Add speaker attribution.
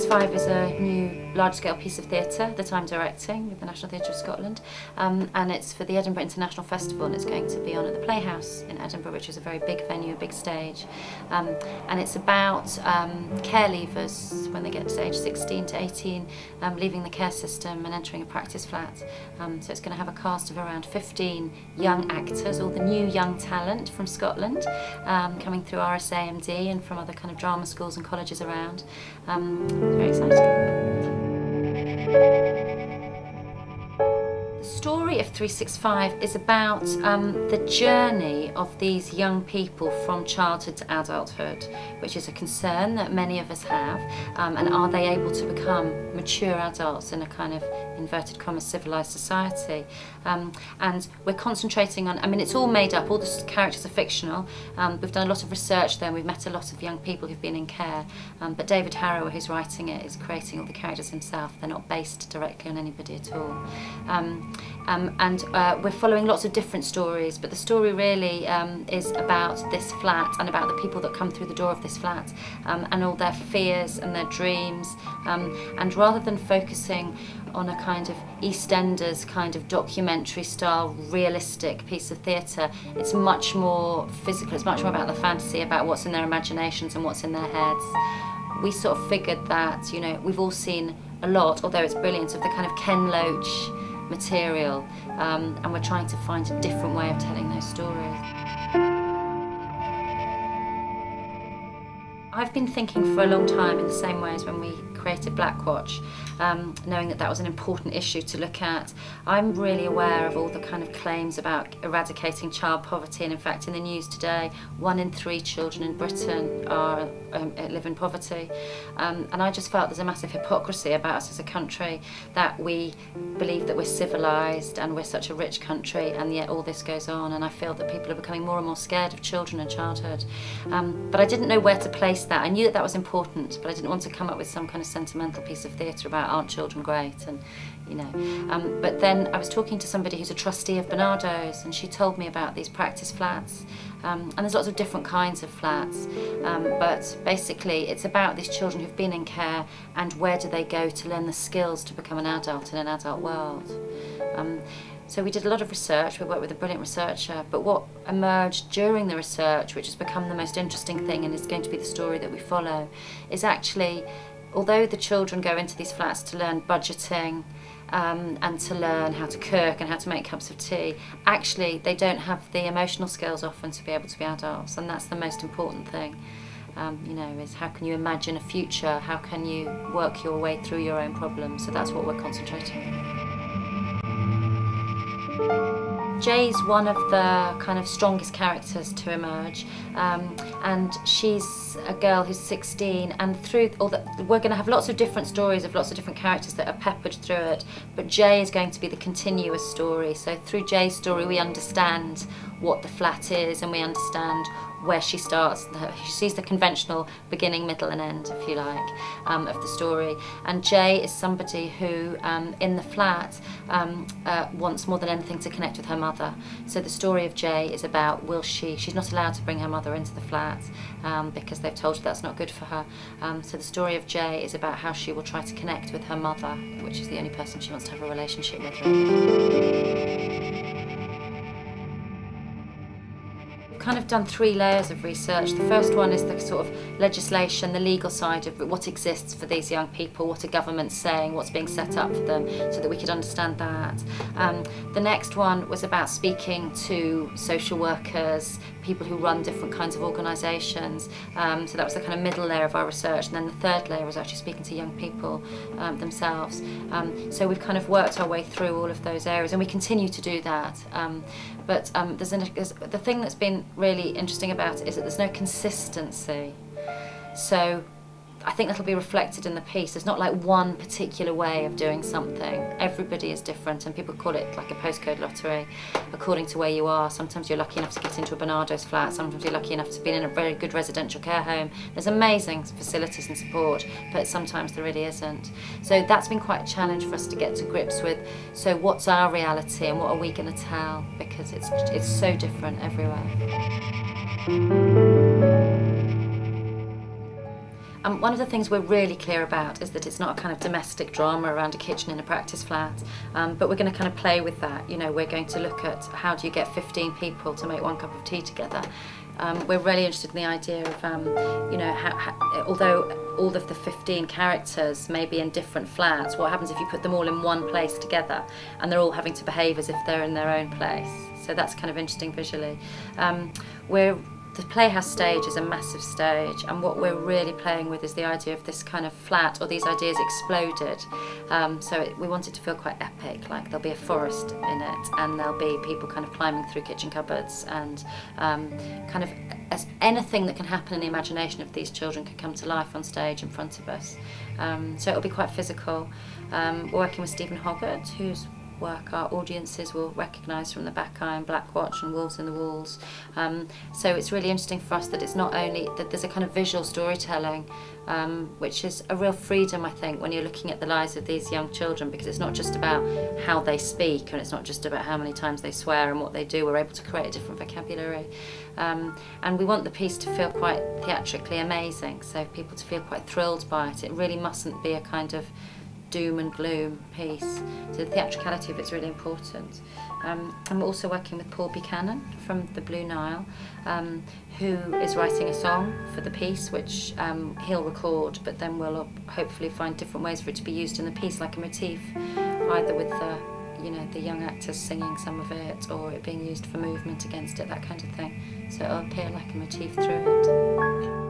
Speaker 1: 365 is a new large-scale piece of theatre that I'm directing with the National Theatre of Scotland, and it's for the Edinburgh International Festival, and it's going to be on at the Playhouse in Edinburgh, which is a very big venue, a big stage. And it's about care leavers when they get to age 16 to 18, leaving the care system and entering a practice flat. So it's going to have a cast of around 15 young actors, all the new young talent from Scotland, coming through RSAMD and from other kind of drama schools and colleges around. It's very exciting. The story of 365 is about the journey of these young people from childhood to adulthood, which is a concern that many of us have, and are they able to become mature adults in a kind of inverted commas civilised society. And we're concentrating on, I mean, it's all made up, all the characters are fictional. We've done a lot of research there, and we've met a lot of young people who've been in care, but David Harrower, who's writing it, is creating all the characters himself. They're not based directly on anybody at all. We're following lots of different stories, but the story really is about this flat and about the people that come through the door of this flat, and all their fears and their dreams, and rather than focusing on a kind of EastEnders kind of documentary style realistic piece of theatre, it's much more physical, it's much more about the fantasy, about what's in their imaginations and what's in their heads. We sort of figured that, you know, we've all seen a lot, although it's brilliant, of the kind of Ken Loach material, and we're trying to find a different way of telling those stories. I've been thinking for a long time in the same way as when we created Blackwatch, knowing that that was an important issue to look at. I'm really aware of all the kind of claims about eradicating child poverty, and in fact in the news today 1 in 3 children in Britain live in poverty, and I just felt there's a massive hypocrisy about us as a country, that we believe that we're civilised and we're such a rich country, and yet all this goes on, and I feel that people are becoming more and more scared of children and childhood. But I didn't know where to place that. I knew that that was important, but I didn't want to come up with some kind of sentimental piece of theatre about aren't children great, and you know. But then I was talking to somebody who's a trustee of Barnardo's, and she told me about these practice flats, and there's lots of different kinds of flats, but basically it's about these children who've been in care and where do they go to learn the skills to become an adult in an adult world. So we did a lot of research, we worked with a brilliant researcher, but what emerged during the research, which has become the most interesting thing and is going to be the story that we follow, is actually, although the children go into these flats to learn budgeting, and to learn how to cook and how to make cups of tea, actually they don't have the emotional skills often to be able to be adults, and that's the most important thing. You know, is how can you imagine a future, how can you work your way through your own problems, so that's what we're concentrating on. Jay's one of the kind of strongest characters to emerge, and she's a girl who's 16, and through all that we're going to have lots of different stories of lots of different characters that are peppered through it, but Jay is going to be the continuous story. So through Jay's story we understand what the flat is, and we understand where she starts. She sees the conventional beginning, middle and end, if you like, of the story. And Jay is somebody who, in the flat, wants more than anything to connect with her mother. So the story of Jay is about, she's not allowed to bring her mother into the flat because they've told her that's not good for her. So the story of Jay is about how she will try to connect with her mother, which is the only person she wants to have a relationship with. Kind of done 3 layers of research. The first one is the sort of legislation, the legal side of what exists for these young people, what are governments saying, what's being set up for them, so that we could understand that. The next one was about speaking to social workers, people who run different kinds of organisations, so that was the kind of middle layer of our research, and then the third layer was actually speaking to young people themselves. So we've kind of worked our way through all of those areas, and we continue to do that. But the thing that's been really interesting about it is that there's no consistency. So I think that'll be reflected in the piece. There's not like one particular way of doing something. Everybody is different, and people call it like a postcode lottery according to where you are. Sometimes you're lucky enough to get into a Barnardo's flat, sometimes you're lucky enough to be in a very good residential care home. There's amazing facilities and support, but sometimes there really isn't. So that's been quite a challenge for us to get to grips with. So what's our reality and what are we going to tell? Because it's so different everywhere. One of the things we're really clear about is that it's not a kind of domestic drama around a kitchen in a practice flat, but we're going to kind of play with that. You know, we're going to look at how do you get 15 people to make 1 cup of tea together. We're really interested in the idea of, you know, although all of the 15 characters may be in different flats, what happens if you put them all in one place together and they're all having to behave as if they're in their own place? So that's kind of interesting visually. The Playhouse stage is a massive stage, and what we're really playing with is the idea of this kind of flat, or these ideas exploded. We want it to feel quite epic, like there'll be a forest in it, and there'll be people kind of climbing through kitchen cupboards, and kind of as anything that can happen in the imagination of these children could come to life on stage in front of us. So it'll be quite physical. We're working with Stephen Hoggart, whose work our audiences will recognise from The Back Eye and Black Watch and Wolves in the Walls. So it's really interesting for us that it's not only that there's a kind of visual storytelling, which is a real freedom, I think, when you're looking at the lives of these young children, because it's not just about how they speak, and it's not just about how many times they swear and what they do. We're able to create a different vocabulary. And we want the piece to feel quite theatrically amazing, so people to feel quite thrilled by it. It really mustn't be a kind of doom and gloom piece. So the theatricality of it's really important. And we're also working with Paul Buchanan from the Blue Nile, who is writing a song for the piece, which he'll record, but then we'll hopefully find different ways for it to be used in the piece, like a motif, either with the young actors singing some of it, or it being used for movement against it, that kind of thing. So it'll appear like a motif through it.